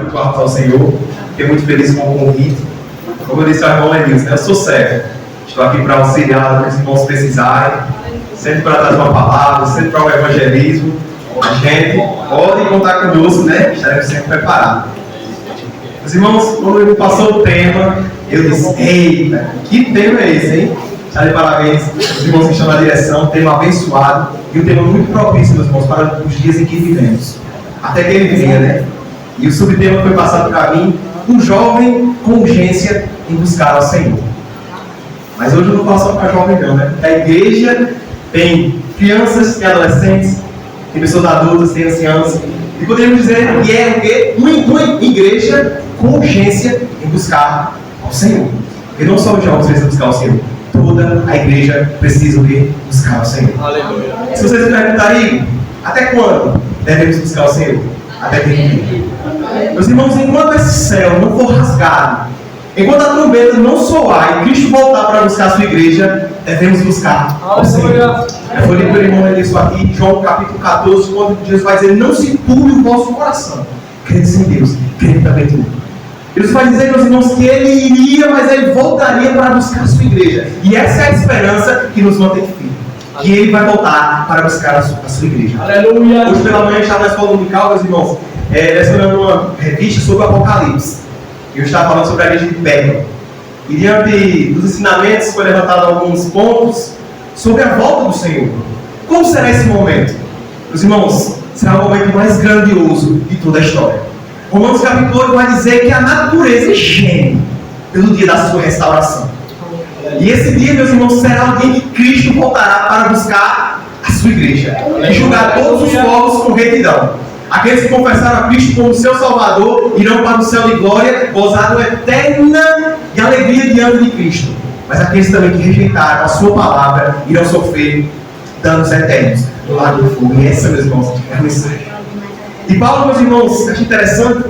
cultuarmos ao Senhor. Fiquei muito feliz com o convite. Como eu disse ao irmão Lenilson, eu sou servo. Estou aqui para auxiliar os irmãos precisarem, sempre para trazer uma palavra, sempre para o evangelismo. A gente pode contar conosco, né? Estaremos sempre preparados. Os irmãos, quando passou o tema, eu disse: eita, que tema é esse, hein? Está de parabéns, os irmãos que estão na direção, tema abençoado e um tema muito propício, meus irmãos, para os dias em que vivemos. Até que ele venha, né? E o subtema foi passado para mim: um jovem com urgência em buscar ao Senhor. Mas hoje eu não passo para jovem não, né? Porque a igreja tem crianças, tem adolescentes, tem pessoas adultas, tem anciãos. E poderíamos dizer que é o quê? Uma igreja com urgência em buscar ao Senhor. Porque não só os jovens precisam buscar ao Senhor. Toda a igreja precisa buscar ao Senhor. Aleluia. Se vocês me perguntarem, até quando devemos buscar ao Senhor? Até que ele venha. Meus irmãos, enquanto esse céu não for rasgado, enquanto a trombeta não soar e Cristo voltar para buscar a sua igreja, devemos buscar ao Senhor. Eu falei para o irmão isso aqui, João capítulo 14, quando Jesus vai dizer: não se turbe o vosso coração. Crede em Deus, crede também em mim. Deus vai dizer, meus irmãos, que Ele iria, mas Ele voltaria para buscar a sua igreja. E essa é a esperança que nos mantém firmes. Que Ele vai voltar para buscar a sua igreja. Aleluia! Hoje pela manhã estava na escola dominical, meus irmãos, lecionando uma revista sobre o Apocalipse. Eu estava falando sobre a igreja de Pérgamo. E diante dos ensinamentos foi levantado alguns pontos sobre a volta do Senhor. Como será esse momento? Meus irmãos, será o momento mais grandioso de toda a história. Romanos capítulo 8 vai dizer que a natureza geme pelo dia da sua restauração. E esse dia, meus irmãos, será o dia que Cristo voltará para buscar a sua igreja e julgar todos os povos com retidão. Aqueles que confessaram a Cristo como seu Salvador irão para o céu de glória, gozando eterna e alegria diante de Cristo. Mas aqueles também que rejeitaram a sua palavra irão sofrer danos eternos do lado do fogo. E essa, meus irmãos, é a mensagem. E Paulo, meus irmãos, acho interessante,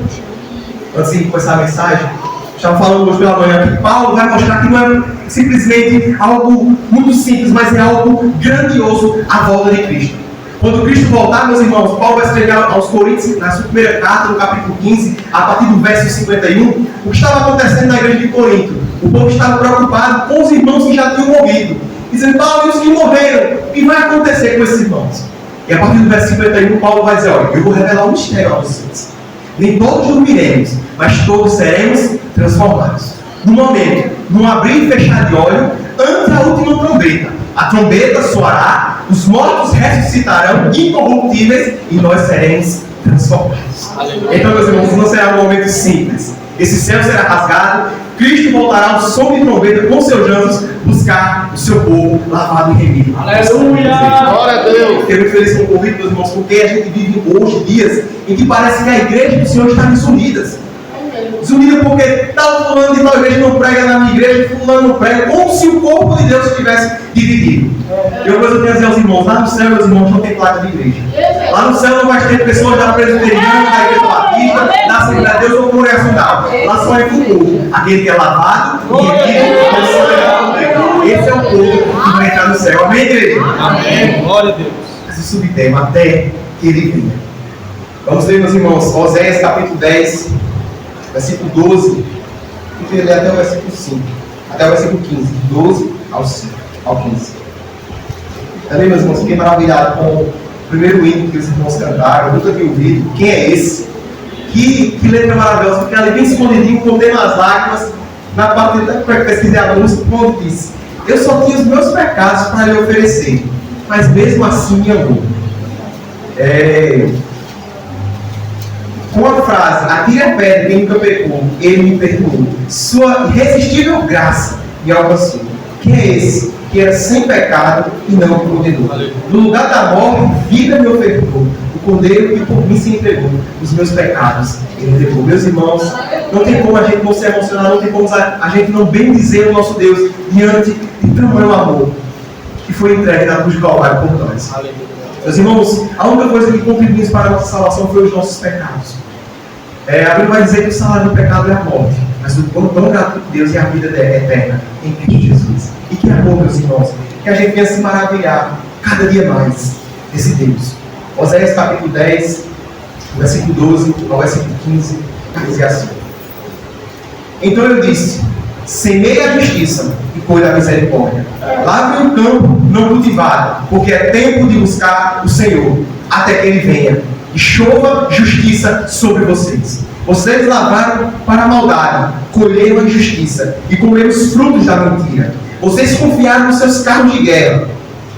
antes de começar a mensagem, estava falando hoje pela manhã que Paulo vai mostrar que não é simplesmente algo muito simples, mas é algo grandioso a volta de Cristo. Quando Cristo voltar, meus irmãos, Paulo vai escrever aos Coríntios, na sua primeira carta, no capítulo 15, a partir do verso 51, o que estava acontecendo na igreja de Corinto. O povo estava preocupado com os irmãos que já tinham morrido, dizendo: Paulo, e os que morreram, o que vai acontecer com esses irmãos? E a partir do verso 51, Paulo vai dizer: olha, eu vou revelar um mistério a vocês. Nem todos dormiremos, mas todos seremos transformados. No momento, num abrir e fechar de olho, antes da última trombeta. A trombeta soará, os mortos ressuscitarão incorruptíveis e nós seremos transformados. Aleluia. Então, meus irmãos, não será um momento simples. Esse céu será rasgado, Cristo voltará ao som de trombeta com seus anjos buscar o seu povo lavado e remido. Aleluia! Glória a Deus! Fiquei muito feliz com o convite, meus irmãos, porque a gente vive hoje dias em que parece que a igreja do Senhor está desunida. Desunida porque tal fulano de tal igreja não prega na minha igreja, fulano não prega, como se o corpo de Deus estivesse dividido. E uma coisa eu tenho a dizer aos irmãos: lá no céu, meus irmãos, não tem placa de igreja. Lá no céu não vai ter pessoas da presbiteriana, da igreja batista, da Assembleia de Deus ou congregacional. Lá só é o povo, aquele que é lavado e remido. Esse é o povo que vai entrar no céu. Amém, igreja? Amém. Glória a Deus. Esse subtema, até que ele venha. Vamos ler, meus irmãos, Oséias capítulo 10, versículo 12. Eu queria ler até o versículo 5. Até o versículo 15. 12 ao 15. Também, meus irmãos, fiquei maravilhado com o primeiro hino que os irmãos cantaram. Eu nunca tinha ouvido. Quem é esse? Que letra maravilhosa. Fiquei ali bem escondidinho, contendo as lágrimas. Na parte da pesquisei a música, quando disse: eu só tinha os meus pecados para lhe oferecer, mas mesmo assim me amou. Com a frase: atire a pedra quem nunca pecou, ele me perdoou. Sua irresistível graça me alcançou. Quem é esse que era sem pecado e não me condenou? No lugar da morte, vida me ofertou. O cordeiro que por mim se entregou. Os meus pecados ele levou. Meus irmãos, não tem como a gente não se emocionar, não tem como a gente não bendizer o nosso Deus diante de tamanho amor que foi entregue na cruz de Calvário por nós. Meus irmãos, a única coisa que contribuiu para a nossa salvação foi os nossos pecados. A Bíblia vai dizer que o salário do pecado é a morte, mas o dom gratuito de Deus é a vida eterna em Cristo Jesus. E que amor, meus irmãos, que a gente venha se maravilhar cada dia mais desse Deus. Oséias capítulo 10, versículo 12 ao versículo 15, vai dizer assim: então eu disse, semeia a justiça e colhe a misericórdia. Lavre o campo não cultivado, porque é tempo de buscar o Senhor, até que Ele venha, e chova justiça sobre vocês. Vocês lavraram para a maldade, colheram a injustiça e comeram os frutos da mentira. Vocês confiaram nos seus carros de guerra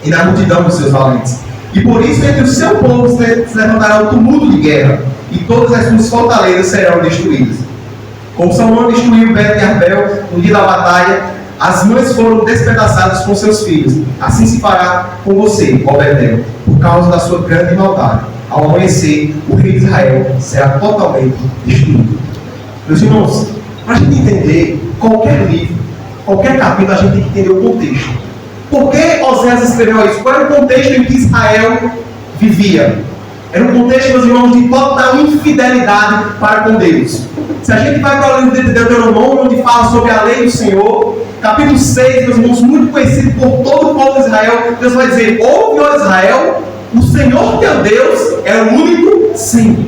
e na multidão dos seus valentes. E por isso entre o seu povo se levantará o tumulto de guerra, e todas as suas fortalezas serão destruídas. Como Salomão destruiu Bet e Arbel no dia da batalha, as mães foram despedaçadas com seus filhos. Assim se fará com você, ó Betel, por causa da sua grande maldade. Ao amanhecer, o rei de Israel será totalmente destruído. Meus irmãos, para a gente entender qualquer livro, qualquer capítulo, a gente tem que entender o contexto. Por que Oséias escreveu isso? Qual era o contexto em que Israel vivia? Era um contexto, meus irmãos, de total infidelidade para com Deus. Se a gente vai para o livro de Deuteronômio, onde fala sobre a lei do Senhor, capítulo 6, meus irmãos, muito conhecido por todo o povo de Israel, Deus vai dizer: ouve, ó Israel, o Senhor teu Deus é o único Senhor.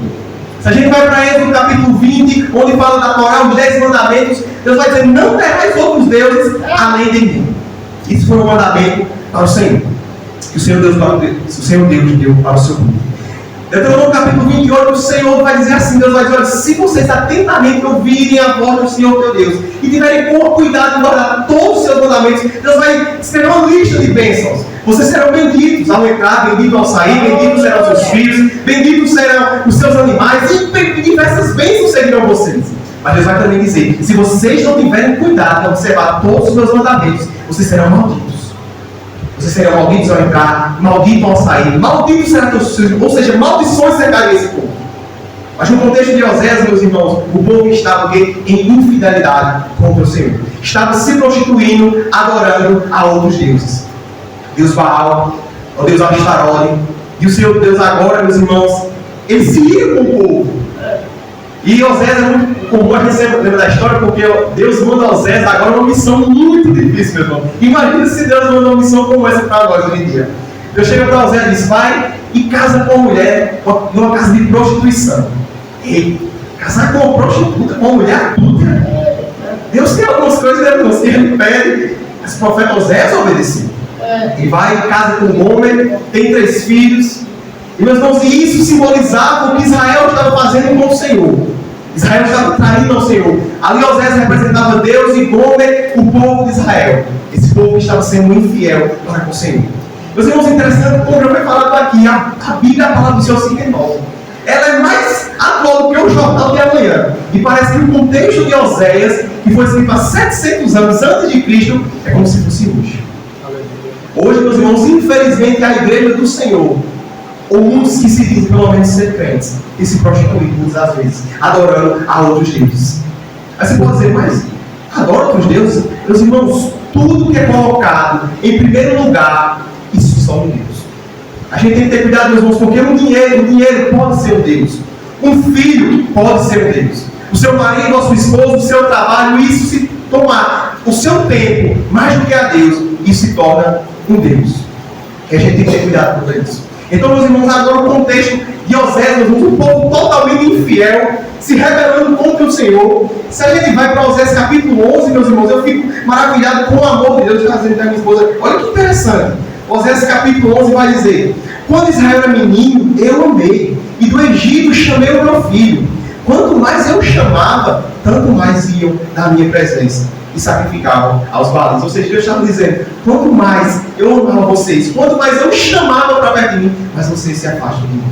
Se a gente vai para Êxodo capítulo 20, onde fala da Torá, os 10 mandamentos, Deus vai dizer: não terás outros deuses além de mim. Isso foi um mandamento para o Senhor, que o Senhor Deus deu para o seu povo. Deuteronômio capítulo 28, o Senhor vai dizer assim: Deus vai dizer, olha, se vocês atentamente ouvirem a voz do Senhor teu Deus e tiverem com cuidado de guardar todos os seus mandamentos, Deus vai escrever uma lista de bênçãos. Vocês serão benditos ao entrar, benditos ao sair, benditos serão os seus filhos, benditos serão os seus animais, e diversas bênçãos seguirão vocês. Mas Deus vai também dizer: se vocês não tiverem cuidado de observar todos os meus mandamentos, vocês serão malditos. Vocês serão malditos ao entrar, malditos ao sair, malditos serão teus filhos, ou seja, maldições cercariam esse povo. Mas no contexto de Oséias, meus irmãos, o povo estava em infidelidade contra o Senhor. Estava se prostituindo, adorando a outros deuses. Deus Baal, o Deus Astarole, e o Senhor Deus agora, meus irmãos, ele se ira com o povo. E Oséias é muito comum, a gente sempre lembra da história, porque Deus manda Oséias agora uma missão muito difícil, meu irmão. Imagina se Deus manda uma missão como essa para nós hoje em dia. Deus chega para Oséias e diz: vai e casa com uma mulher numa casa de prostituição. Ei, casar com uma prostituta, com uma mulher adulta. Deus tem algumas coisas que ele pede, mas o profeta Oséias obedeceu. Ele vai e casa com um homem, tem 3 filhos. E meus irmãos, isso simbolizava o que Israel estava fazendo com o Senhor. Israel estava traindo ao Senhor. Ali Oséias representava Deus e Gomer, o povo de Israel. Esse povo estava sendo infiel para com o Senhor. Meus irmãos, interessante, como já foi falado aqui, a Bíblia, a palavra do Senhor se renova. Ela é mais atual do que o jornal de amanhã. E parece que o contexto de Oséias, que foi escrito há 700 anos antes de Cristo, é como se fosse hoje. Hoje, meus irmãos, infelizmente, a igreja do Senhor, ou muitos que se dizem pelo menos ser crentes, e se prostituem muitas vezes, adorando a outros deuses. Aí você pode dizer: mas adora outros deuses? Meus irmãos, tudo que é colocado em primeiro lugar, isso só um Deus. A gente tem que ter cuidado, meus irmãos, porque o dinheiro pode ser um Deus. Um filho pode ser um Deus. O seu marido, a sua esposa, o seu trabalho, isso se tomar o seu tempo mais do que a Deus, isso se torna um Deus. E a gente tem que ter cuidado com isso. Então, meus irmãos, agora o contexto de Oséias, um povo totalmente infiel, se rebelando contra o Senhor. Se a gente vai para Oséias capítulo 11, meus irmãos, eu fico maravilhado com o amor de Deus. Eu dizendo para minha esposa: olha que interessante. Oséias capítulo 11 vai dizer: quando Israel era menino, eu amei, e do Egito chamei o meu filho. Quanto mais eu chamava, tanto mais iam na minha presença e sacrificavam aos Baalis. Ou seja, Deus estava dizendo: quanto mais eu amava vocês, quanto mais eu chamava para perto de mim, mas vocês se afastam de mim.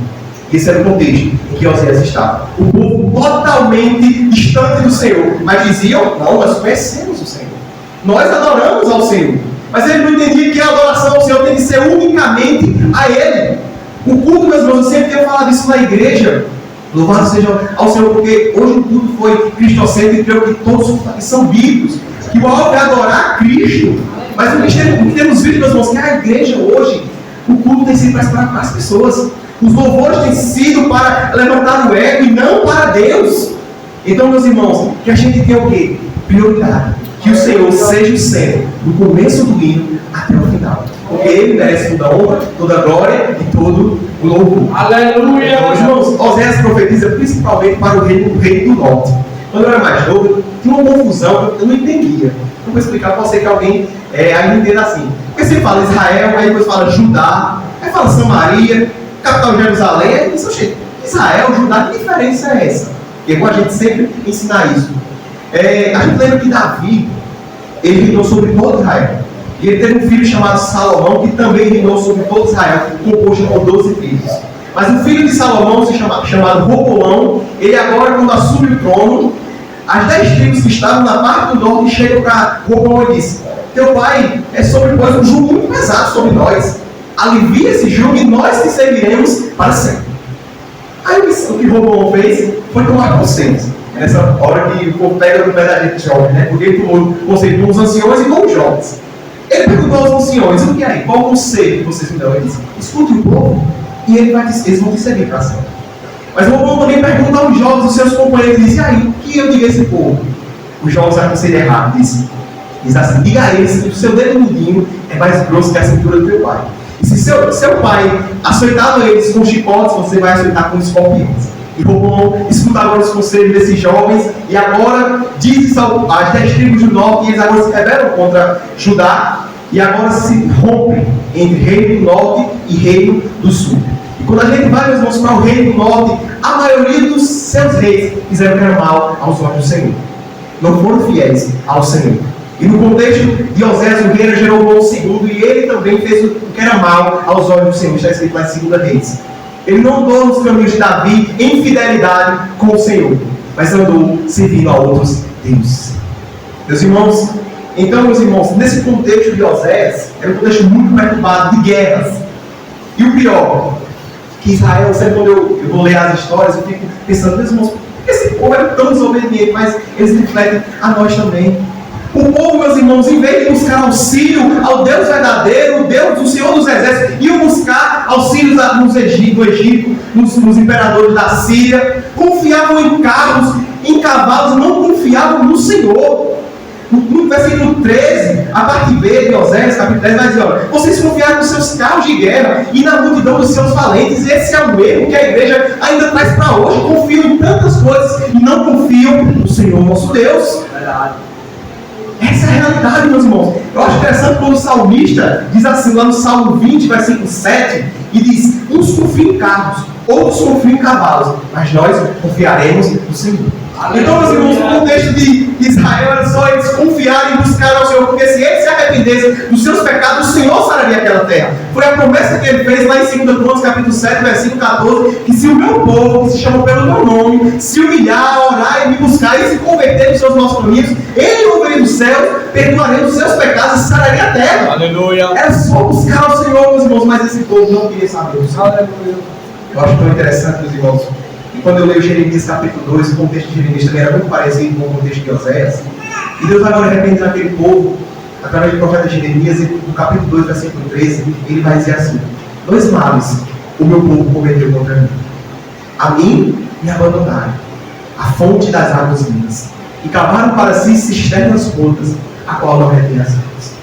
Esse era o contexto em que Oséias estava. O povo totalmente distante do Senhor, mas diziam: não, nós conhecemos o Senhor, nós adoramos ao Senhor. Mas ele não entendia que a adoração ao Senhor tem que ser unicamente a Ele. O culto, meus irmãos, eu sempre tenho falado isso na igreja. Louvado seja ao Senhor, porque hoje o culto foi cristocêntrico e creio que todos são bíblicos. Que o alvo é adorar Cristo. Mas o que temos visto, meus irmãos, que a igreja hoje, o culto tem sido para as pessoas. Os louvores têm sido para levantar o ego e não para Deus. Então, meus irmãos, que a gente tenha o quê? Prioridade. Que o Senhor seja o centro, do começo do hino até o final. Porque Ele merece toda honra, toda glória e todo o louvor. Aleluia! Meus irmãos, Oséias profetiza principalmente para o reino do norte. Quando eu era mais novo, tinha uma confusão, eu não entendia. Eu vou explicar para você que alguém ainda entenda assim. Porque você fala Israel, aí depois fala Judá, aí fala Samaria, capital Jerusalém, aí diz, oxe, Israel, Judá, que diferença é essa? E é bom a gente sempre ensinar isso. A gente lembra que Davi, ele reinou sobre todo Israel. E ele teve um filho chamado Salomão, que também reinou sobre todo Israel, composto com 12 filhos. Mas o filho de Salomão, chamado Roboão, ele agora, quando assume o trono, as 10 tribos que estavam na parte do norte chegam para Roboão e dizem: teu pai sobrepôs um jugo muito pesado sobre nós. Alivia esse jugo e nós te serviremos para sempre. Aí o que Roboão fez foi tomar conselhos. Nessa hora que o povo pega no pé da gente jovem, né? Porque ele tomou conselho com os anciões e com os jovens. Ele perguntou aos anciões: o que é aí? Qual o conselho que vocês me dão? Ele disse: escute o povo e eles vão te servir para sempre. Mas o Roboão também pergunta aos jovens, os seus companheiros, e diz: e aí, o que eu digo a esse povo? Os jovens aconselham errado, diz assim: diga a eles que o seu dedo mindinho é mais grosso que a cintura do teu pai. E se seu pai açoitava eles com chicotes, você vai açoitar com escorpiões. E Roboão escutava os conselhos desses jovens, e agora diz às 10 tribos do norte, e eles agora se rebelam contra Judá, e agora se rompem entre reino do norte e reino do sul. E quando a gente vai, meus irmãos, para o reino do norte, a maioria dos seus reis fizeram o que era mal aos olhos do Senhor. Não foram fiéis ao Senhor. E no contexto de Oséias, o rei era Jeroboão II, e ele também fez o que era mal aos olhos do Senhor. Está escrito lá em 2 Reis. Ele não andou nos caminhos de Davi em fidelidade com o Senhor, mas andou servindo a outros deuses. Meus irmãos, nesse contexto de Oséias, era um contexto muito perturbado de guerras. E o pior, que Israel, sempre quando eu vou ler as histórias, eu fico pensando: meus irmãos, por que esse povo era tão desobediente? Mas eles refletem a nós também. O povo, meus irmãos, em vez de buscar auxílio ao Deus verdadeiro, o Deus do Senhor dos Exércitos, iam buscar auxílio no Egito, nos imperadores da Síria, confiavam em carros, em cavalos, não confiavam no Senhor. No versículo 13, a parte B de Oséias, capítulo 10, vai dizer: olha, vocês confiaram nos seus carros de guerra e na multidão dos seus valentes. Esse é o erro que a igreja ainda traz para hoje. Confiam em tantas coisas e não confiam no Senhor nosso Deus. Verdade. Essa é a realidade, meus irmãos. Eu acho interessante quando o salmista diz assim, lá no Salmo 20, versículo 7, e diz: uns confiam em carros, outros confiam em cavalos, mas nós confiaremos no Senhor. Então, meus irmãos, o contexto de Israel era só eles confiarem e buscar ao Senhor, porque se eles se arrependessem dos seus pecados, o Senhor sararia aquela terra. Foi a promessa que ele fez lá em 2 Crônicas, capítulo 7, versículo 14, que se o meu povo, que se chama pelo meu nome, se humilhar, orar e me buscar e se converter dos seus maus caminhos, ele ouviria dos céus, perdoaria os seus pecados e sararia a terra. Aleluia. Era só buscar ao Senhor, meus irmãos, mas esse povo não queria saber do Senhor. Aleluia. Eu acho tão interessante, meus irmãos. E quando eu leio Jeremias capítulo 2, o contexto de Jeremias também era muito parecido com o contexto de Oséias. E Deus agora arrepende naquele povo, através do profeta Jeremias, e no capítulo 2, versículo 13, ele vai dizer assim: 2 males o meu povo cometeu contra mim. A mim me abandonaram, a fonte das águas vivas, e cavaram para si cisternas rotas, a qual não retém as águas.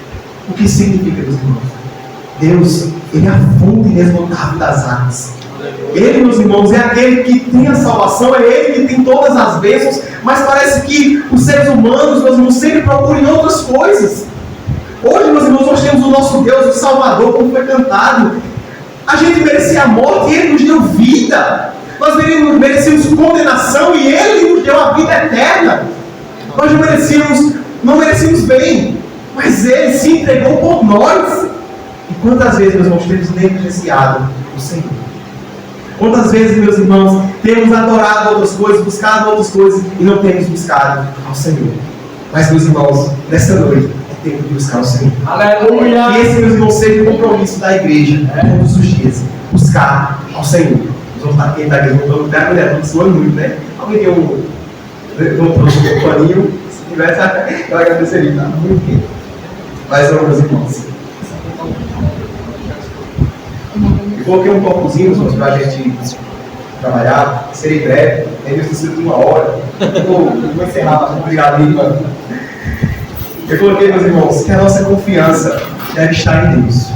O que significa, meus irmãos? Deus, ele é a fonte inesgotável das águas. Ele, meus irmãos, é aquele que tem a salvação, é Ele que tem todas as bênçãos, mas parece que os seres humanos, meus irmãos, sempre procuram outras coisas. Hoje, meus irmãos, nós temos o nosso Deus, o Salvador, como foi cantado. A gente merecia a morte e Ele nos deu vida. Nós merecíamos condenação e Ele nos deu a vida eterna. Nós não merecíamos bem, mas Ele se entregou por nós. E quantas vezes, meus irmãos, temos negligenciado o Senhor? Quantas vezes, meus irmãos, temos adorado outras coisas, buscado outras coisas e não temos buscado ao Senhor? Mas, meus irmãos, nessa noite é tempo de buscar o Senhor. Aleluia! E esse, meus irmãos, seja o compromisso da igreja todos os dias. Buscar ao Senhor. Nós vamos estar aqui, não estou suando muito, né? Alguém tem um paninho? Se tivesse, eu agradeceria, tá? Muito quente. Mas, meus irmãos, eu coloquei um copozinho para a gente trabalhar, serei breve, ainda estou de 1 hora. Vou encerrar, obrigado, irmão. Eu coloquei, meus irmãos, que a nossa confiança deve estar em Deus.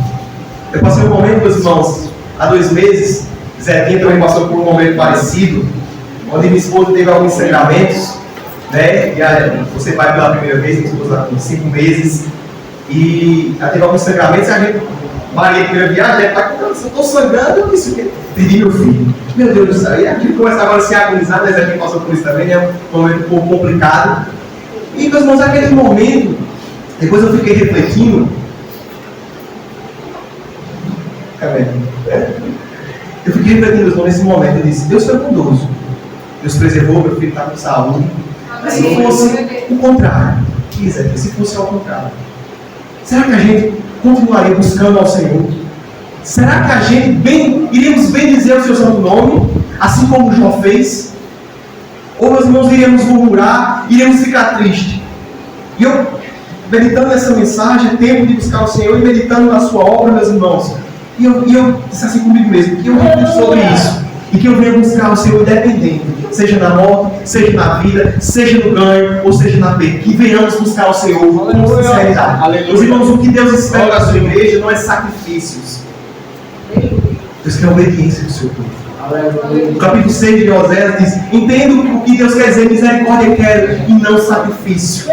Eu passei um momento, meus irmãos, há 2 meses, Zetinha também passou por um momento parecido, onde minha esposa teve alguns sangramentos, né? E você vai pela primeira vez, minha esposa com 5 meses, e ela teve alguns sangramentos, e a gente, Maria, primeira viagem, ela vai contando, se eu estou sangrando, eu disse, perdi meu filho. Meu Deus do céu, e a gente começa agora a se agonizar, mas a gente passou por isso também, é um momento um pouco complicado. E meus irmãos, naquele momento, depois eu fiquei refletindo, eu fiquei refletindo, meus irmãos, nesse momento, eu disse, Deus foi bondoso, Deus preservou, meu filho está com saúde, mas se fosse o contrário, se fosse ao contrário, será que a gente continuaria buscando ao Senhor? Será que a gente iríamos bendizer o seu santo nome, assim como Jó fez? Ou meus irmãos iríamos murmurar, iríamos ficar tristes? E eu, meditando nessa mensagem, é tempo de buscar o Senhor e meditando na sua obra, meus irmãos. E eu disse assim comigo mesmo, que eu reflito sobre isso. E que eu venha buscar o Senhor independente, seja na morte, seja na vida, seja no ganho, ou seja na perda. Que venhamos buscar o Senhor com sinceridade. Meus irmãos, o que Deus espera da sua igreja não é sacrifícios. Deus quer a obediência do seu povo. No capítulo 6 de Oséias diz, entendo o que Deus quer dizer, misericórdia quero e não sacrifício.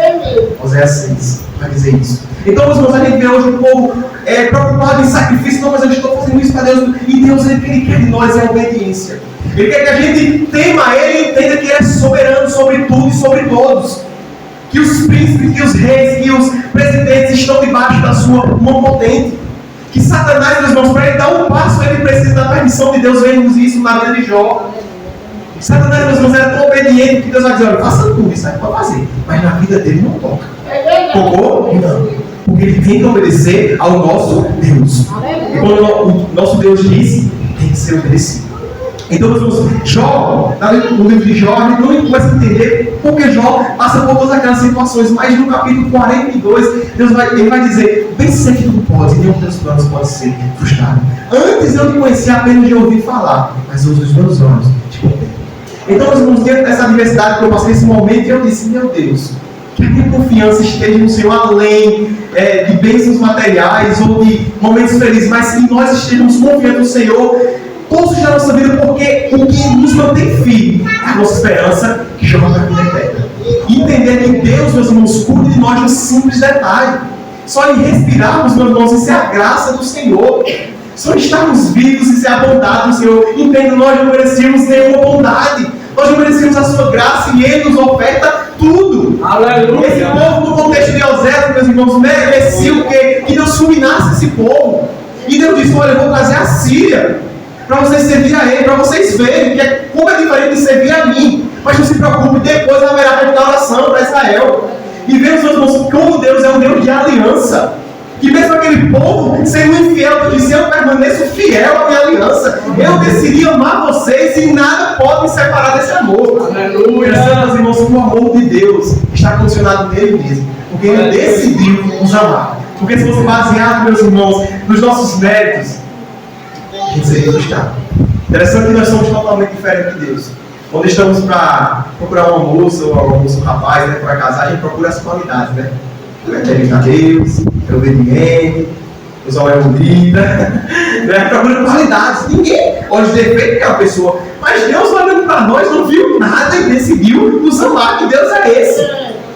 Oséias 6 vai dizer isso. Então, meus irmãos, a gente vê hoje um povo preocupado em sacrifício, não, mas eu estou fazendo isso para Deus. E Deus, Ele quer de nós é a obediência. Ele quer que a gente tema Ele e entenda que Ele é soberano sobre tudo e sobre todos. Que os príncipes, que os reis, que os presidentes estão debaixo da sua mão potente. Que Satanás, meus irmãos, para ele dar um passo, ele precisa da permissão de Deus. Vemos isso na vida de Jó. Satanás, meus irmãos, era tão obediente que Deus vai dizer, olha, faça tudo isso aí, pode fazer. Mas na vida dele não toca. Tocou? Não. Porque ele tem que obedecer ao nosso Deus. E quando o nosso Deus diz, tem que ser obedecido. Então, meus irmãos, Jó, no livro de Jó, a gente não começa a entender porque Jó passa por todas aquelas situações, mas no capítulo 42, ele vai dizer, bem sei que tu podes, e nenhum dos teus planos pode ser frustrado. Antes eu te conhecia apenas de ouvir falar, mas hoje os meus olhos te contemplam. Então, meus irmãos, diante dessa adversidade que eu passei nesse momento, eu disse, meu Deus, que a minha confiança esteja no Senhor além de bênçãos materiais ou de momentos felizes, mas que nós estejamos confiando no Senhor todos os dias da nossa vida, porque o que nos mantém firme é a nossa esperança que chama para a vida eterna. E entender que Deus, meus irmãos, cuida de nós no simples detalhe. Só em respirarmos, meus irmãos, isso é a graça do Senhor. Só em estarmos vivos, isso é a bondade do Senhor. Entendo, nós não merecíamos nenhuma bondade. Nós não merecíamos a sua graça e Ele nos oferta tudo. Aleluia. Esse povo, no contexto de Oséias, meus irmãos, merecia o quê? Que Deus fulminasse esse povo. E Deus disse, olha, eu vou trazer a Síria para vocês servir a Ele, para vocês verem como é diferente de servir a mim. Mas não se preocupe, depois haverá restauração para Israel. E vemos, meus irmãos, como Deus é um Deus de aliança. Que mesmo aquele povo sendo infiel, Deus disse, eu permaneço fiel à minha aliança. Eu decidi amar vocês e nada pode me separar desse amor. Aleluia. Meus irmãos, o amor de Deus está condicionado nele mesmo. Porque Ele decidiu nos amar. Porque se fosse baseado, meus irmãos, nos nossos méritos, a gente seria frustrado. Interessante que nós somos totalmente diferentes de Deus. Quando estamos para procurar uma moça ou um rapaz, né, para casar, a gente procura as qualidades, né? É temente a Deus, é obediente, os olhos é bonita, né? Procura qualidades. Ninguém olha os defeitos de uma pessoa, mas Deus olhando para nós não viu nada e decidiu nos amar. Que Deus é esse?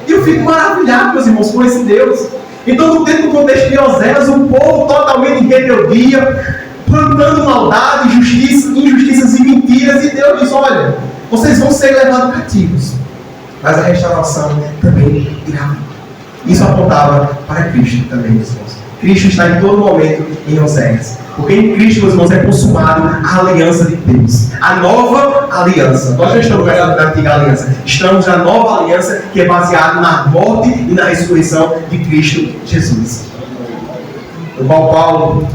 E eu fico maravilhado, meus irmãos, com esse Deus. Então, dentro do contexto de Oséias, um povo totalmente em rebeldia, plantando maldade, injustiças e mentiras, e Deus diz, olha, vocês vão ser levados cativos, mas a restauração também irá. Isso apontava para Cristo também, meus irmãos. Cristo está em todo momento em Oséias. Porque em Cristo, meus irmãos, é consumado a aliança de Deus. A nova aliança. Nós já estamos na antiga aliança. Estamos na nova aliança que é baseada na morte e na ressurreição de Cristo Jesus. O qual Paulo,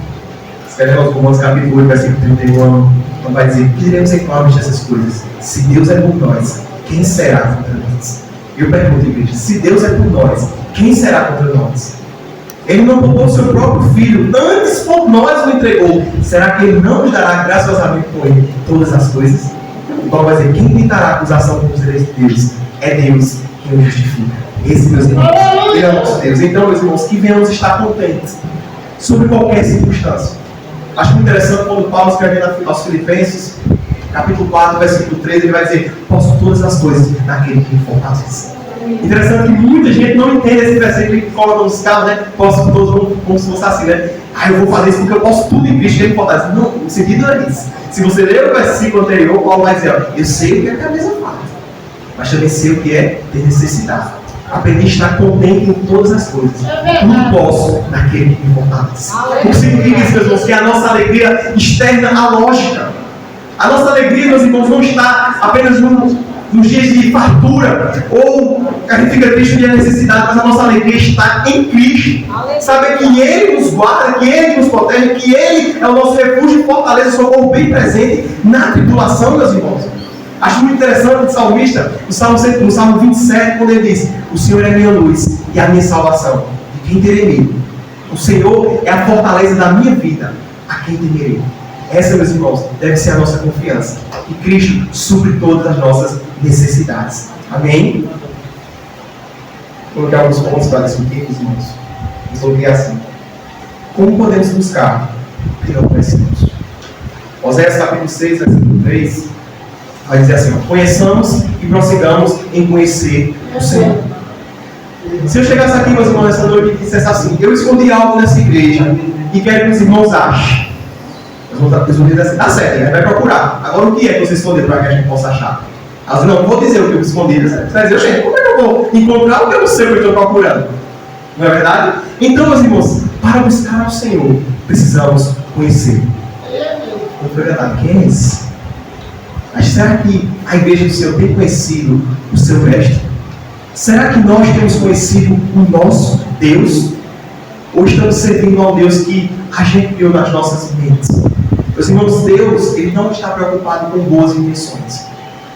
escrevendo aos Romanos capítulo 8, versículo 31, então vai dizer, que diremos em qual dessas coisas? Se Deus é por nós, quem será contra nós? E eu pergunto, igreja, se Deus é por nós, quem será contra nós? Ele não poupou o seu próprio filho, antes por nós o entregou. Será que Ele não nos dará graciosamente com Ele todas as coisas? E Paulo vai dizer, quem tentará acusação contra os direitos de Deus? É Deus quem o justifica. Esse, meus irmãos, Ele é o nosso Deus. Então, meus irmãos, que venhamos estar contentes sobre qualquer circunstância. Acho muito interessante quando Paulo escreve aos Filipenses, capítulo 4, versículo 3, ele vai dizer: posso todas as coisas naquele que me fortalece. Interessante que muita gente não entende esse versículo e coloca nos carros, né? Posso todos, como se fosse assim, né? Eu vou fazer isso porque eu posso tudo em Cristo que ele fortalece. Não, o sentido não é isso. Se você ler o versículo anterior, Paulo vai dizer: ó, eu sei o que a cabeça faz, mas também sei o que é ter necessidade. Aprendi a estar contente em todas as coisas. Tudo posso naquele que me fortalece. O que significa isso, meus irmãos? Que a nossa alegria externa à lógica. A nossa alegria, meus irmãos, não está apenas nos dias de fartura, ou a gente fica triste no dia da necessidade, mas a nossa alegria está em Cristo. Saber que Ele nos guarda, que Ele nos protege, que Ele é o nosso refúgio e fortaleza, socorro bem presente na tribulação, meus irmãos. Acho muito interessante o salmista, no Salmo 27, quando ele diz: o Senhor é a minha luz e a minha salvação, de quem terei medo? O Senhor é a fortaleza da minha vida, a quem temerei? Essa, meus irmãos, deve ser a nossa confiança. E Cristo supre todas as nossas necessidades. Amém? Vou colocar alguns pontos para discutir, meus irmãos. Resolvi assim: como podemos buscar o que não conhecemos? Oséias capítulo 6, versículo 3, vai dizer assim: conheçamos e prossigamos em conhecer o Senhor. Se eu chegasse aqui, meus irmãos, nessa noite e dissesse assim: eu escondi algo nessa igreja e quero que os irmãos achem. Eles vão dizer assim: tá certo, a gente vai procurar. Agora, o que é que você escondeu para que a gente possa achar? Elas não vou dizer o que eu escondi. Você vai dizer: gente, como é que eu vou encontrar o que eu não sei o que eu estou procurando? Não é verdade? Então, meus irmãos, para buscar ao Senhor, precisamos conhecer. Não foi verdade? Quem é esse? Mas será que a igreja do Senhor tem conhecido o seu mestre? Será que nós temos conhecido o nosso Deus? Ou estamos servindo ao Deus que a gente criou nas nossas mentes? Meus irmãos, Deus, Ele não está preocupado com boas intenções.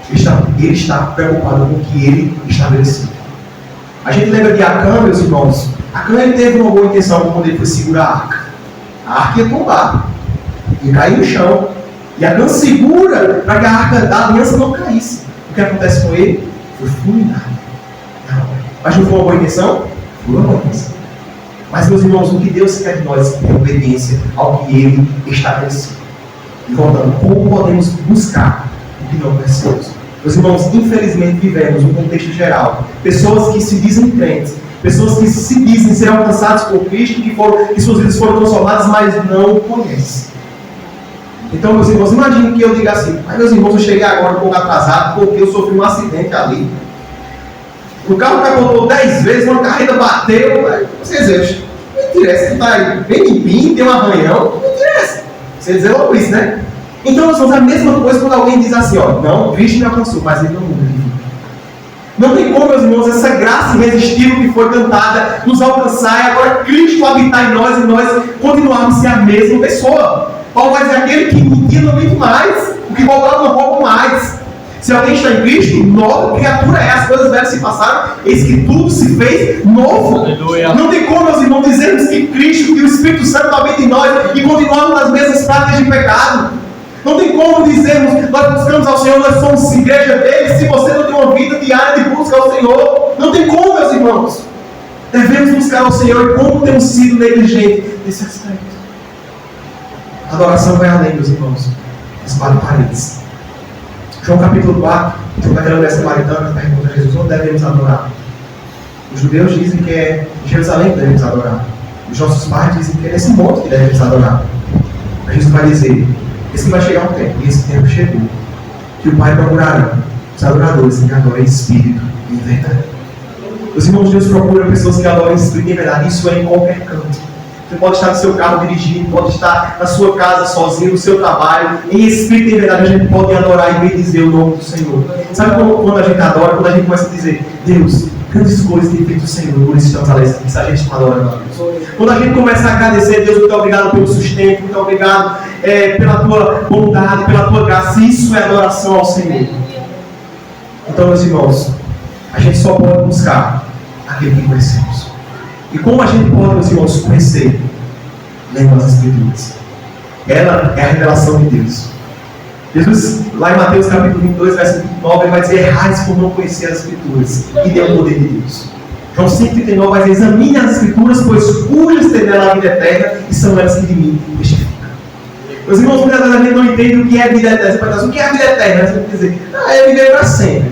Ele está preocupado com o que Ele estabeleceu. A gente lembra de Acã, meus irmãos. Acã, ele teve uma boa intenção quando ele foi segurar a arca. A arca ia tombar, ia cair no chão. E Acã segura para que a arca da aliança não caísse. O que acontece com ele? Foi fulminado. Mas não foi uma boa intenção? Foi uma boa intenção. Mas, meus irmãos, o que Deus quer de nós é obediência ao que Ele estabeleceu. E voltando, como podemos buscar o que não conhecemos? Meus irmãos, infelizmente vivemos um contexto geral. Pessoas que se dizem crentes, pessoas que se dizem ser alcançadas por Cristo, que suas vidas foram transformadas, mas não o conhecem. Então, meus irmãos, imagine que eu diga assim: mas, meus irmãos, eu cheguei agora um pouco atrasado porque eu sofri um acidente ali. O carro capotou 10 vezes, uma carreta bateu. Vocês dizem: mentira, você está aí bem limpinho, tem um arranhão. Mentira essa. Você dizer logo isso, né? Então, nós vamos a mesma coisa quando alguém diz assim: ó, não, Cristo me alcançou, mas Ele não muda. Não tem como, meus irmãos, essa graça irresistível que foi cantada nos alcançar e agora Cristo habitar em nós e nós continuarmos a ser a mesma pessoa. Paulo vai dizer: aquele que mentia não mente mais, o que roubava não rouba mais. Se alguém está em Cristo, nova criatura é. As coisas velhas se passaram, eis que tudo se fez novo. Aleluia. Não tem como, meus irmãos, dizermos que Cristo e o Espírito Santo habita em nós e continuarmos nas mesmas práticas de pecado. Não tem como dizermos: nós buscamos ao Senhor, nós somos igreja dele, se você não tem uma vida diária de busca ao Senhor. Não tem como, meus irmãos. Devemos buscar ao Senhor. E como temos sido negligentes nesse aspecto? A adoração vai além, meus irmãos, das quatro paredes. João capítulo 4, naquela mulher samaritana pergunta a Jesus: onde devemos adorar? Os judeus dizem que é em Jerusalém que devemos adorar. Os nossos pais dizem que é nesse monte que devemos adorar. Mas Jesus vai dizer: esse que vai chegar um tempo, e esse tempo chegou, que o Pai procurará os adoradores que adoram em espírito e em verdade. Os irmãos de Deus procuram pessoas que adoram em espírito e em verdade. Isso é em qualquer canto. Você pode estar no seu carro dirigindo, pode estar na sua casa sozinho, no seu trabalho, em espírito e em verdade. A gente pode adorar e bendizer o nome do Senhor. Sabe quando a gente adora? Quando a gente começa a dizer: Deus, grandes coisas tem feito o Senhor, por isso estamos alegres, se a gente está adorando a Deus. Quando a gente começa a agradecer: Deus, muito obrigado pelo sustento, muito obrigado pela tua bondade, pela tua graça. Isso é adoração ao Senhor. Então, meus irmãos, a gente só pode buscar aquele que conhecemos. E como a gente pode, meus irmãos, conhecer? Lendo as Escrituras. Ela é a revelação de Deus. Jesus, lá em Mateus capítulo 22, versículo 9, ele vai dizer: errais por não conhecer as Escrituras e dê o poder de Deus. João 5,39 vai dizer: examine as Escrituras, pois cujas tem nela a vida eterna, e são elas que de mim testificam. Os irmãos, muitas vezes a gente não entende o que é vida eterna. Você pode dizer, o que é a vida eterna? Você vai dizer, é viver para sempre.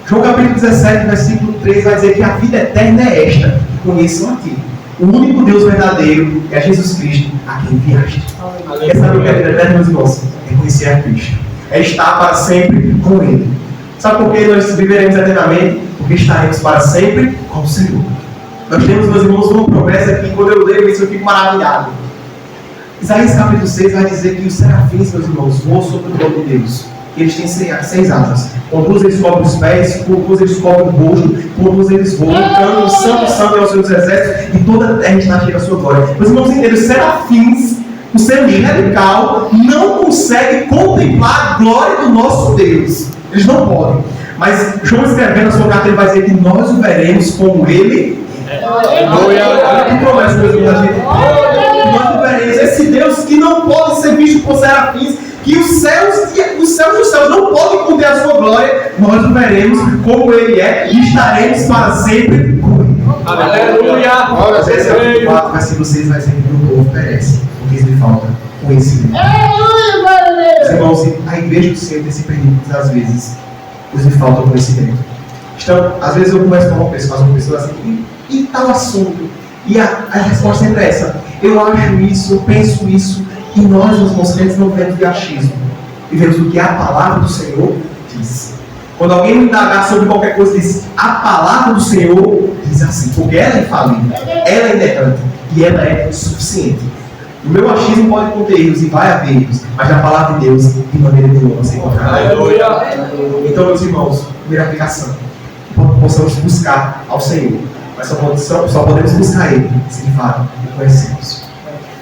João capítulo 17, versículo 3 vai dizer que a vida eterna é esta, que conheçam a ti. O único Deus verdadeiro é Jesus Cristo, a quem enviaste. Quer saber o que é a vida eterna, meus irmãos? É conhecer a Cristo. É estar para sempre com Ele. Sabe por que nós viveremos eternamente? Porque estaremos para sempre com o Senhor. Nós temos, meus irmãos, uma promessa que quando eu leio isso eu fico maravilhado. Isaías capítulo 6 vai dizer que os serafins, meus irmãos, voam sobre o trono de Deus. Eles têm 6 asas. Conduz eles cobrem os pés, conduz eles cobrem o rosto, conduz eles voam, cantam, santo, santo é o Senhor dos exércitos, e toda a terra está cheia da sua glória. Meus irmãos, entendem, os serafins, o ser angelical, não consegue contemplar a glória do nosso Deus. Eles não podem. Mas João escrevendo a sua carta, ele vai dizer que nós o veremos como ele. Olha que promessa, meus irmãos, da gente. Nós o veremos. Esse Deus que não pode ser visto por serafins, que os céus dos céus não podem conter a sua glória, nós o veremos como ele é e estaremos para sempre com ele. Aleluia! Esse 4, versículo 6 vai dizer que o povo perece, porque lhe falta conhecimento. Meus irmãos, a igreja do Senhor tem se perdido muitas vezes, pois lhe falta conhecimento. Então, às vezes eu converso com uma pessoa assim, e tal assunto, e a resposta sempre é essa: eu acho isso, eu penso isso. E nós, os crentes, não vemos de achismo. E vemos o que a palavra do Senhor diz. Quando alguém me indagar sobre qualquer coisa, diz: a palavra do Senhor diz assim. Porque ela é infalível, ela é inerrante e ela é suficiente. O meu achismo pode conter erros e vai haver erros, mas na palavra de Deus, de maneira nenhuma, você encontrará. Então, meus irmãos, primeira aplicação: possamos buscar ao Senhor. Mas só podemos buscar Ele se de fato o conhecemos.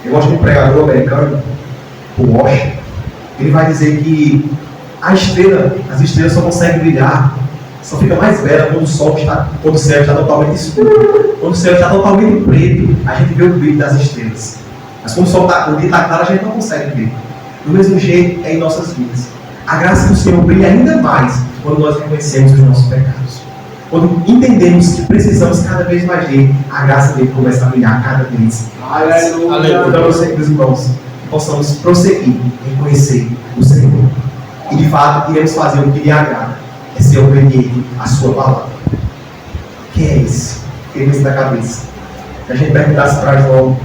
Eu gosto de um pregador americano, o Walsh. Ele vai dizer que as estrelas só conseguem brilhar, só fica mais bela quando o céu está totalmente escuro. Quando o céu está totalmente preto, a gente vê o brilho das estrelas. Mas quando o dia está claro, a gente não consegue ver. Do mesmo jeito é em nossas vidas. A graça do Senhor brilha ainda mais quando nós reconhecemos os nossos pecados. Quando entendemos que precisamos cada vez mais dele, a graça dele começa a brilhar cada vez mais. Aleluia. Então, meus irmãos, que possamos prosseguir em conhecer o Senhor. E de fato, iremos fazer o que lhe agrada, é ser obediente à sua palavra. Quem é esse? Quem é esse da cabeça? Se a gente perguntasse para João,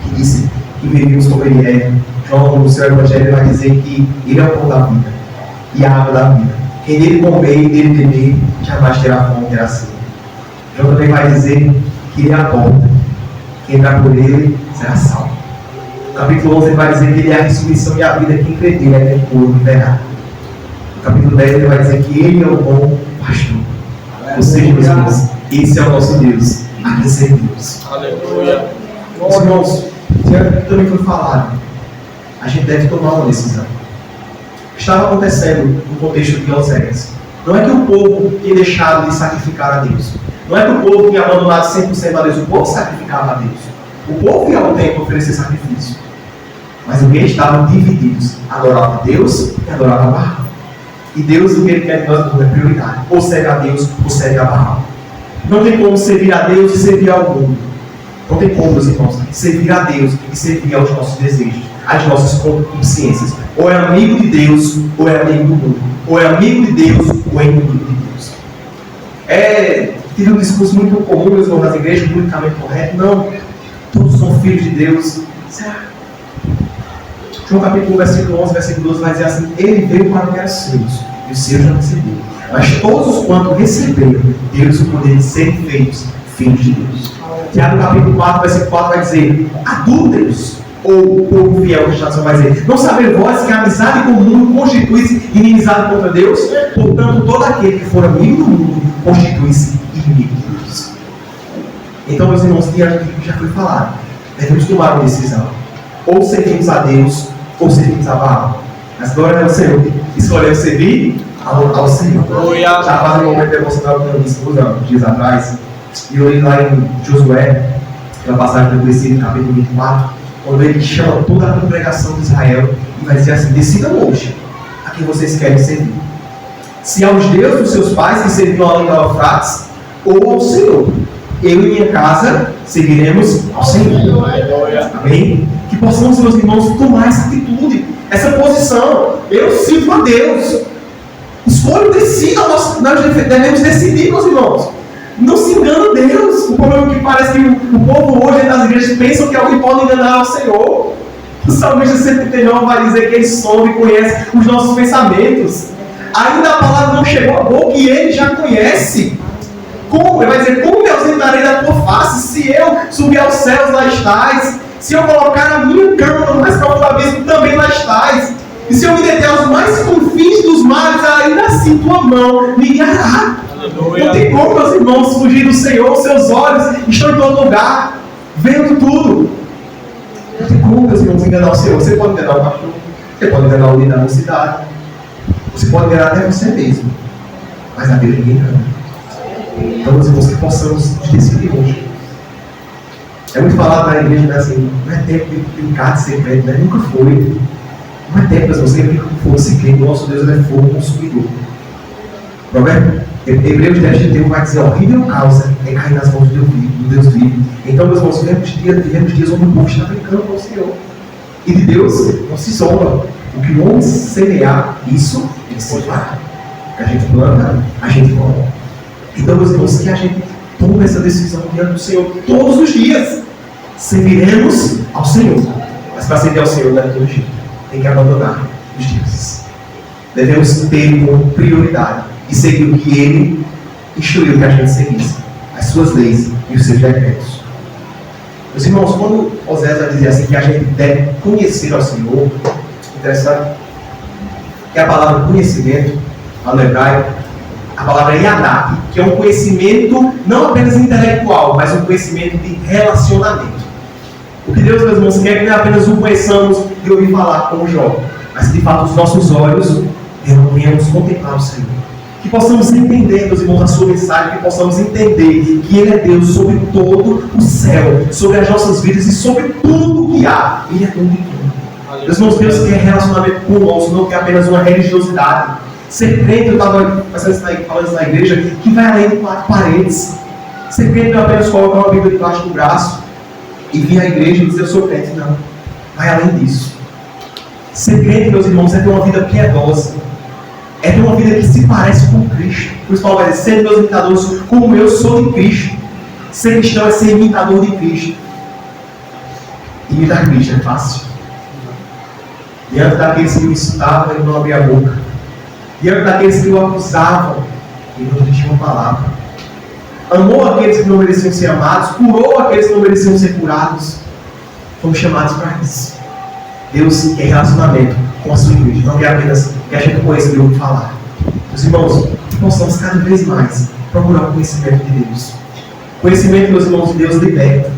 que disse que vivíamos como ele é, João, no seu evangelho, vai dizer que ele é o pão da vida e a água da vida. Quem nele comer e nele beber, jamais terá fome, terá sede. João também vai dizer que ele é a porta. Quem entrar por ele será salvo. No capítulo 11 ele vai dizer que ele é a ressurreição e a vida. Quem crê nele é puro e verá. No capítulo 10 ele vai dizer que ele é o bom pastor. Ou seja, meus irmãos, esse é o nosso Deus, a quem servimos. Aleluia. Meus irmãos, também foi falado, a gente deve tomar uma decisão. Estava acontecendo no contexto de Oséias. Não é que o povo tinha deixado de sacrificar a Deus. Não é que o povo tinha abandonado 100% a Deus. O povo sacrificava a Deus. O povo ia ao templo oferecer sacrifício. Mas o que estavam divididos. Adorava a Deus e adorava a Baal. E Deus, o que ele quer de nós é prioridade. Ou serve a Deus ou serve a Baal. Não tem como servir a Deus e servir ao mundo. Não tem como, meus irmãos, servir a Deus e servir aos nossos desejos, às nossas consciências. Ou é amigo de Deus, ou é amigo do mundo. Ou é amigo de Deus, ou é inimigo de Deus. Tive um discurso muito comum, meus irmãos, nas igrejas, politicamente correto. Não, todos são filhos de Deus. Certo? João capítulo 1, versículo 11, versículo 12 vai dizer assim: ele veio para o que era seus, e os seus não receberam. Mas todos os quantos receberam, Deus o poder de serem feitos filhos de Deus. Tiago capítulo 4, versículo 4 vai dizer: adúlteros, ou o povo fiel, que a tradução vai dizer: não saber vós que a amizade com o mundo constitui-se inimizade contra Deus? Portanto, todo aquele que for amigo do mundo constitui-se inimigo de Deus. Então, meus irmãos, diante do que já foi falado, devemos tomar uma decisão: ou servimos a Deus, ou servimos a Baal. Mas glória ao Senhor, escolhemos servir ao Senhor. Já faz um momento devocional com a minha esposa, dias atrás, e eu li lá em Josué, que é uma passagem do versículo capítulo 24, quando ele chama toda a congregação de Israel e vai dizer assim: decidam hoje a quem vocês querem servir. Se aos deuses dos seus pais que serviam além da Eufrates, ou ao Senhor. Eu e minha casa serviremos ao Senhor. Amém? Que possamos, meus irmãos, tomar essa atitude, essa posição. Eu sirvo a Deus. Escolho, decida, nós devemos decidir, meus irmãos. Não se engana Deus. O problema é que parece que o povo hoje das igrejas pensam que alguém pode enganar ao Senhor. O Salmista 139 vai dizer que Ele sonda e conhece os nossos pensamentos. Ainda a palavra não chegou à boca e Ele já conhece. Como? Ele vai dizer, como me ausentarei da tua face? Se eu subir aos céus, lá estás. Se eu colocar a minha cama no mais profundo abismo, também lá estás. E se eu me deter aos mais confins dos mares, ainda assim tua mão me guiará. Não tem como, meus irmãos, fugir do Senhor. Seus olhos estão em todo lugar, vendo tudo. Não tem como, meus irmãos, enganar o Senhor. Você pode enganar o pastor, você pode enganar o líder da cidade, você pode enganar até você mesmo. Mas a Deus ninguém engana. Então, meus irmãos, que possamos decidir hoje. É muito falado na igreja, né, assim, não é tempo de brincar de ser crente, né? Nunca foi. Não é tempo, mas você brinca com fogo, se crente, o nosso Deus é fogo consumidor. Hebreus 10:31 vai dizer, horrível causa é cair nas mãos do Deus vivo. Então, meus irmãos, vivemos dias onde o povo está brincando com o Senhor. E de Deus não se zomba. O que o homem semear, isso ele se fará. A gente planta, a gente come. Então, meus irmãos, que a gente tome essa decisão diante do Senhor todos os dias. Serviremos ao Senhor. Mas para servir ao Senhor não é todo jeito. Tem que abandonar os deuses. Devemos ter como prioridade e seguir o que Ele instruiu que a gente seguisse. As suas leis e os seus decretos. Meus irmãos, quando Oséias vai dizer assim que a gente deve conhecer ao Senhor, interessante que a palavra conhecimento, no hebraico, a palavra é yadá, que é um conhecimento não apenas intelectual, mas um conhecimento de relacionamento. O que Deus, meus irmãos, quer que não apenas o conheçamos de ouvir falar como Jó, mas que de fato os nossos olhos venhamos contemplar o Senhor. Que possamos entender, meus irmãos, a sua mensagem, que possamos entender que Ele é Deus sobre todo o céu, sobre as nossas vidas e sobre tudo que há. Ele é tudo e tudo. Meus irmãos, Deus quer relacionamento conosco, não quer apenas uma religiosidade. Ser crente, eu estava falando isso na igreja, que vai além de 4 paredes. Ser crente não é apenas colocar uma Bíblia debaixo do braço e vir à igreja e dizer eu sou crente, não. Vai além disso. Ser crente, meus irmãos, é ter uma vida piedosa. É ter uma vida que se parece com Cristo. Por isso Paulo vai dizer, sendo meus imitadores como eu sou de Cristo. Ser cristão é ser imitador de Cristo. Imitar Cristo é fácil. Diante daqueles que o insultavam, ele não abria a boca. Diante daqueles que o acusavam, ele não dirigia uma palavra. Amou aqueles que não mereciam ser amados, curou aqueles que não mereciam ser curados. Fomos chamados para isso. Deus quer relacionamento com a sua igreja, não quer apenas que a gente conheça de ouvir falar. Meus irmãos, que possamos cada vez mais procurar o conhecimento de Deus. Conhecimento, meus irmãos, de Deus liberta.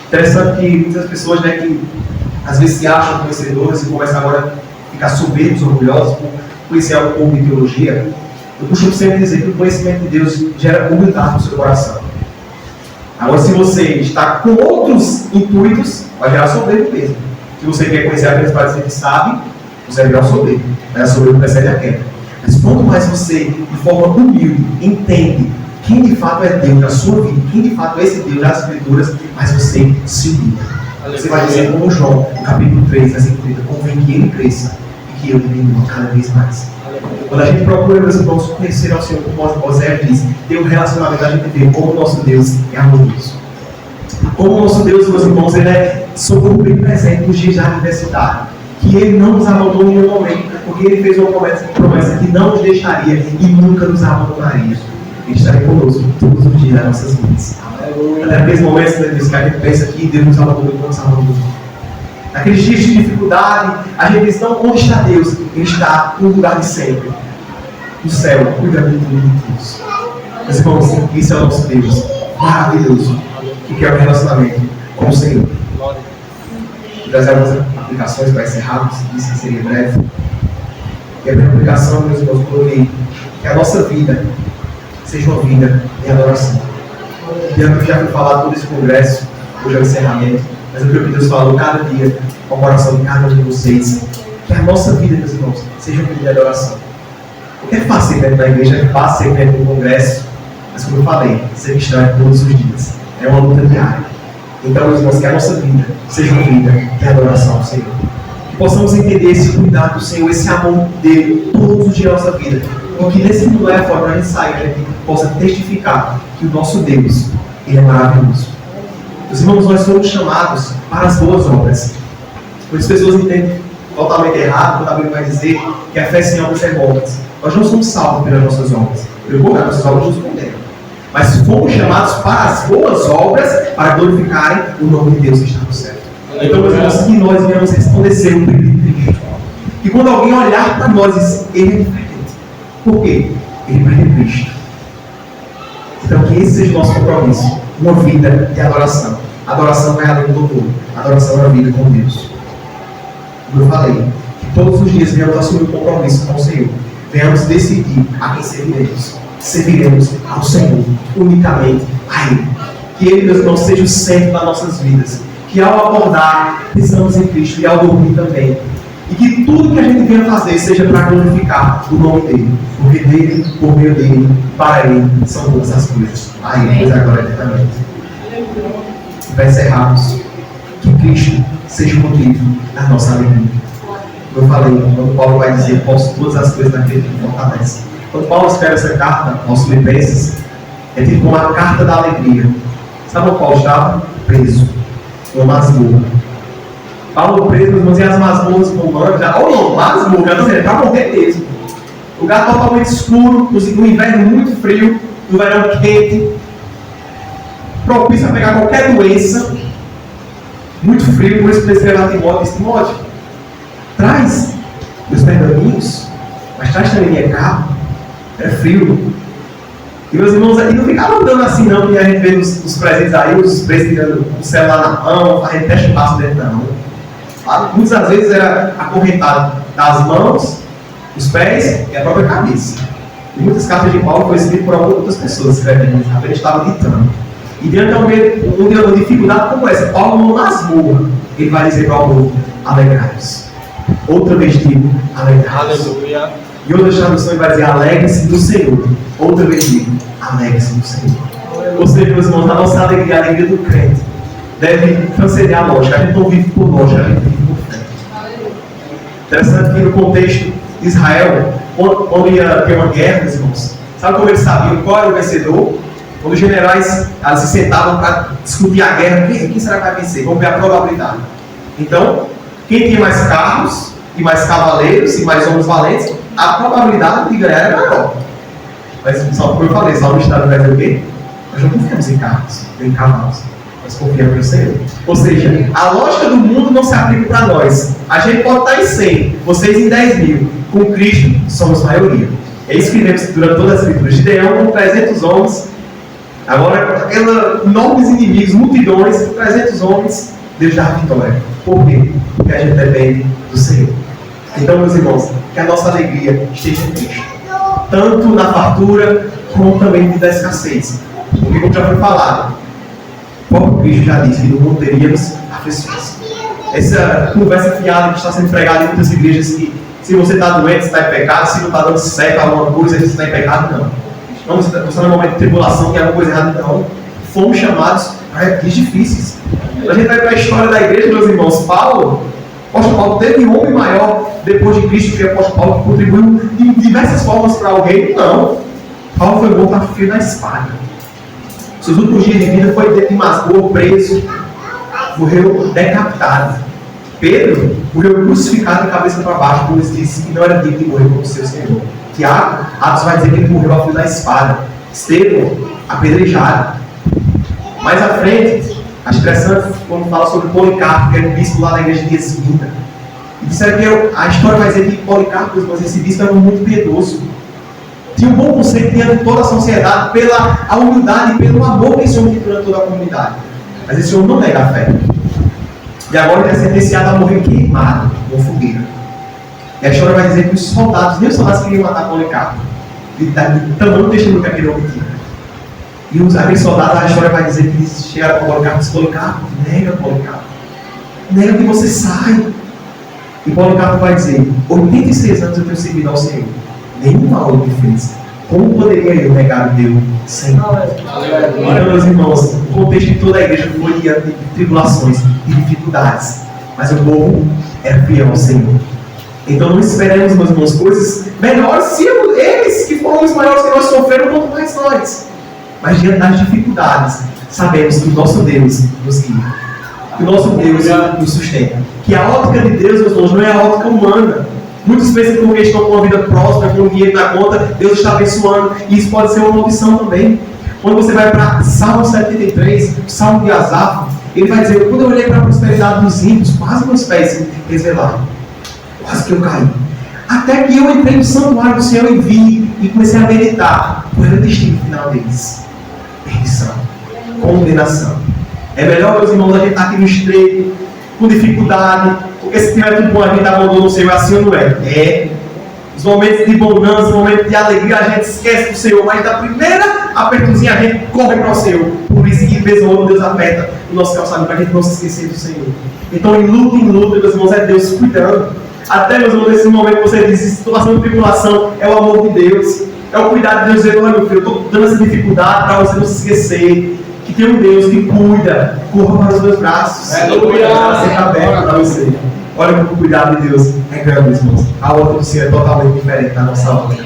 Interessante que muitas pessoas, né, que às vezes se acham conhecedores e começam agora a ficar soberbos, orgulhosos por conhecer algo pouco de teologia. Eu costumo sempre dizer que o conhecimento de Deus gera humildade no seu coração. Agora, se você está com outros intuitos, vai gerar soberba mesmo. Se você quer conhecer apenas para dizer que sabe, você vai virar soberbo. Aí a soberba precede a queda. Mas quanto mais você, de forma humilde, entende quem de fato é Deus na sua vida, quem de fato é esse Deus das Escrituras, mais você se humilha. Você vai dizer como João, no capítulo 3, versículo 30, convém que ele cresça e que eu diminua cada vez mais. Quando a gente procura, meus irmãos, conhecer ao Senhor, como Oséias diz, ter um relacionamento, a gente vê como o nosso Deus é amoroso. Como o nosso Deus, meus irmãos, Ele é socorro presente nos dias da adversidade. Que Ele não nos abandonou em nenhum momento, porque Ele fez uma promessa que não nos deixaria e nunca nos abandonaria. Ele estaria conosco todos os dias das nossas vidas. Até aqueles momentos que a gente pensa que Deus nos abandonou e não nos abandonou. Naqueles dias de dificuldade, a gente diz, não, onde está Deus? Ele está no lugar de sempre. No céu, cuidando de tudo e de todos. Meus irmãos, isso é o nosso Deus maravilhoso, que quer um relacionamento com o Senhor. Vou trazer algumas aplicações para encerrarmos, disse que seria breve. E a minha aplicação, meus irmãos, coloquei que a nossa vida seja uma vida em adoração. Eu já fui falar todo esse congresso, hoje é o encerramento, mas eu creio que Deus falou cada dia, com o coração de cada um de vocês, que a nossa vida, meus irmãos, seja uma vida de adoração. Porque é fácil ser crente na igreja, é fácil ser crente no congresso, mas como eu falei, ser cristão é todos os dias. É uma luta diária. Então, meus irmãos, que a nossa vida seja uma vida de adoração ao Senhor. Que possamos entender esse cuidado do Senhor, esse amor dele todos os dias da nossa vida. E que nesse mundo lá fora, quando a gente sair, a gente possa testificar que o nosso Deus, ele é maravilhoso. Meus irmãos, nós somos chamados para as boas obras. Muitas pessoas entendem totalmente errado quando a Bíblia vai dizer que a fé sem obras é morta. Nós não somos salvos pelas nossas obras. Pelo contrário, nossas obras nos condenam. Mas fomos chamados para as boas obras para glorificarem o nome de Deus que está no céu. Então, meus irmãos, que nós venhamos resplandecer o brilho de Cristo. E quando alguém olhar para nós, diz, ele é diferente. Por quê? Ele brilha em Cristo. Então, que esse seja o nosso compromisso. Uma vida de adoração. Adoração vai além do louvor. Adoração é uma vida com Deus. Como eu falei, que todos os dias venhamos assumir um compromisso com o Senhor. Venhamos decidir a quem serviremos. Serviremos ao Senhor, unicamente a Ele. Que Ele, meus irmãos, seja o centro das nossas vidas. Que ao acordar, pensamos em Cristo e ao dormir também. E que tudo que a gente venha fazer seja para glorificar o nome dEle. Porque dEle, por meio dEle, para Ele, são todas as coisas. A Ele, pois agora eternamente. E para encerrarmos, que Cristo seja o motivo da nossa alegria. Como eu falei, quando Paulo vai dizer, posso todas as coisas naquele que me fortalece. Quando Paulo escreve essa carta aos Filipenses, é tipo como a carta da alegria. Sabe onde Paulo estava? Preso. Numa masmorra. Paulo preso, meus irmãos, e as masmorras romanas, ou não, masmorra, ele para morrer mesmo. Lugar totalmente escuro, no inverno muito frio, no verão quente, propício a pegar qualquer doença, muito frio, por isso que ele escreveu a Timóteo, diz, Timóteo, traz meus pergaminhos, mas traz também minha capa, é frio. E meus irmãos aqui não ficavam andando assim não, que a gente vê nos presentes aí, os presidentes com o celular na mão, a gente fecha o passo dentro da mão. Muitas vezes era acorrentado das mãos, os pés e a própria cabeça. E muitas cartas de Paulo foram escritas por outras pessoas, escrevendo, ele estava ditando. E diante de uma dificuldade como essa, Paulo não masmorra, ele vai dizer para o povo, alegrai-vos. Outra vez digo, alegrai-vos. Aleluia. E outra tradução vai dizer, alegre-se do Senhor. Outra vez digo, alegre-se do Senhor. Ou seja, meus irmãos, a nossa alegria, a alegria do crente, deve transcender a lógica. A gente não vive por lógica, a gente vive por fé. Interessante que no contexto de Israel, quando ia ter uma guerra, meus irmãos, sabe como eles sabiam qual era o vencedor? Quando os generais se sentavam para discutir a guerra, quem será que vai vencer? Vamos ver a probabilidade. Então, quem tinha mais carros, e mais cavaleiros, e mais homens valentes, a probabilidade de ganhar era maior. Mas, só como eu falei, só no estado vai dizer o quê? Nós não confiamos em carros, nem em cavalos. Nós confiamos no Senhor. Ou seja, a lógica do mundo não se aplica para nós. A gente pode estar em 100, vocês em 10 mil. Com Cristo, somos maioria. É isso que vemos durante todas as escrituras. Gideão com 300 homens. Agora, aqueles enormes inimigos, multidões, 300 homens, Deus dá a vitória. Por quê? Porque a gente depende do Senhor. Então, meus irmãos, que a nossa alegria esteja em Cristo. Tanto na fartura, como também na escassez. Porque, como já foi falado, o próprio Cristo já disse que no mundo teríamos aflições. Essa conversa fiada que está sendo pregada em muitas igrejas que se você está doente, você está em pecado, se não está dando certo alguma coisa, você está em pecado, não. Não, você está no momento de tribulação, tem alguma coisa errada, não. Fomos chamados para dias difíceis. A gente vai para a história da igreja, meus irmãos. Paulo, o apóstolo Paulo teve um homem maior depois de Cristo que o apóstolo Paulo, que contribuiu de diversas formas para o reino. Não. Paulo foi morto a fio da espada. Seus últimos dias de vida foi dentro de masmorra, preso, morreu decapitado. Pedro morreu crucificado de cabeça para baixo, pois disse que não era digno de morrer como seu Senhor. Tiago, Atos vai dizer que ele morreu a fio da espada. Estevão, apedrejado. Mais à frente, a expressão quando fala sobre Policarpo, que era um bispo lá na igreja de Esmirna. E disseram que a história vai dizer que Policarpo, mas esse bispo era muito piedoso. Tinha um bom conceito diante de toda a sociedade, pela a humildade e pelo amor que esse homem tinha durante toda a comunidade. Mas esse homem não nega a fé. E agora ele é sentenciado a morrer queimado numa fogueira. E a história vai dizer que os soldados, nem os soldados queriam matar Policarpo, de tamanho testemunho que aquele homem tinha. E aqueles soldados, a história vai dizer que eles chegaram para Policarpo e disseram: Policarpo, nega Policarpo, nega que você sai. E Policarpo vai dizer: 86 anos eu tenho servido ao Senhor, nenhum mal ele me fez. Como poderia eu negar o Deus sem? Olha, meus irmãos, o contexto de toda a igreja foi diante de tribulações e dificuldades, mas o povo era fiel ao Senhor. Então não esperemos, meus irmãos, coisas melhores se eles que foram os maiores que nós sofreram, quanto mais nós. Mas diante das dificuldades, sabemos que o nosso Deus nos guia, que o nosso Deus nos sustenta, que a ótica de Deus, meus irmãos, não é a ótica humana. Muitos pensam que porque estão com uma vida próspera, com dinheiro na conta, Deus está abençoando, e isso pode ser uma maldição também. Quando você vai para Salmo 73, Salmo de Asaf, ele vai dizer: quando eu olhei para a prosperidade dos ímpios, quase meus pés resvelaram, quase que eu caí. Até que eu entrei no santuário do Senhor e vi e comecei a meditar. Qual era o destino final deles? Perdição, condenação. É melhor, meus irmãos, a gente estar aqui no estreito, com dificuldade, porque se tiver tudo bom, a gente abandona o Senhor, assim ou não é? É. Os momentos de bonança, os momentos de alegria, a gente esquece do Senhor, mas da primeira apertozinha a gente corre para o Senhor. Por isso que, vez ou outra, Deus aperta o nosso calçado para a gente não se esquecer do Senhor. Então, em luta, meus irmãos, é Deus cuidando. Até, meus irmãos, nesse momento que você diz, situação de tribulação, é o amor de Deus. É o cuidado de Deus dizer: olha, meu filho, eu estou dando essa dificuldade para você não se esquecer que tem um Deus que cuida, corra para os meus braços. Para ser aberto para você. Olha como o cuidado de Deus é grande, meus irmãos. A outra do Senhor é totalmente diferente da nossa outra.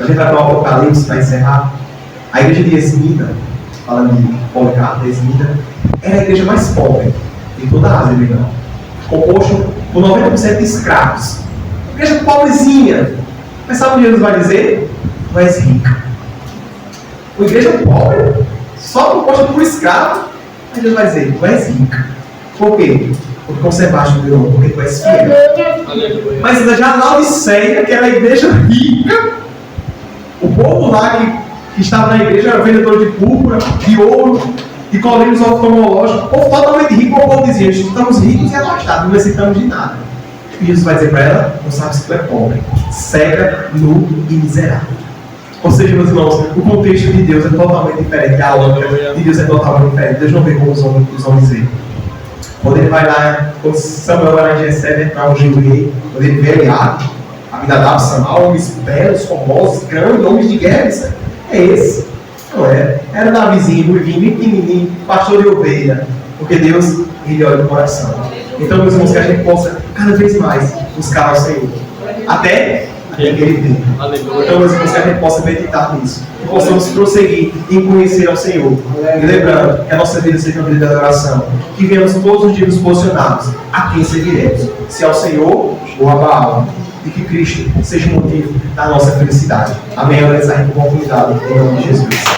A gente vai para o Apocalipse para encerrar. A igreja de Esmina, falando de Policarpo, de Esmina, era a igreja mais pobre de toda a Ásia Menor, composto por 90% de escravos. Igreja pobrezinha. Mas sabe o que Jesus vai dizer? Tu és rica. Uma igreja pobre, só composta por escravos, mas Jesus vai dizer: tu és rica. Por quê? Porque conservaste o teu nome, porque tu és fiel. Mas já na Laodiceia, que era a igreja rica, o povo lá que estava na igreja era vendedor de púrpura, de ouro, de colírios oftalmológicos. O povo totalmente rico. O povo dizia: estamos ricos e abastados, não necessitamos de nada. E Jesus vai dizer para ela: não sabes que tu é pobre, cega, nu e miserável. Ou seja, meus irmãos, o contexto de Deus é totalmente diferente. A obra de Deus é totalmente diferente. Deus não vê como os homens veem. Quando ele vai lá, quando Samuel vai lá em Jessé para ungir o rei, quando ele vê Eliabe, Abinadab, Samar, homens belos, formosos, grandes, homens de guerra, isso é esse. Não é? Era Davizinho, ruivinho, bem pequenininho, pastor de ovelha. Porque Deus, ele olha o coração. Então, meus irmãos, que a gente possa cada vez mais buscar ao Senhor. Até aquele tempo. Então, meus irmãos, que a gente possa meditar nisso. Que possamos prosseguir em conhecer ao Senhor. E lembrando que a nossa vida seja uma vida de adoração. Que venhamos todos os dias posicionados a quem seguiremos. Se ao Senhor ou a Baal. E que Cristo seja o motivo da nossa felicidade. Amém. Agora, com oportunidade. Em nome de Jesus.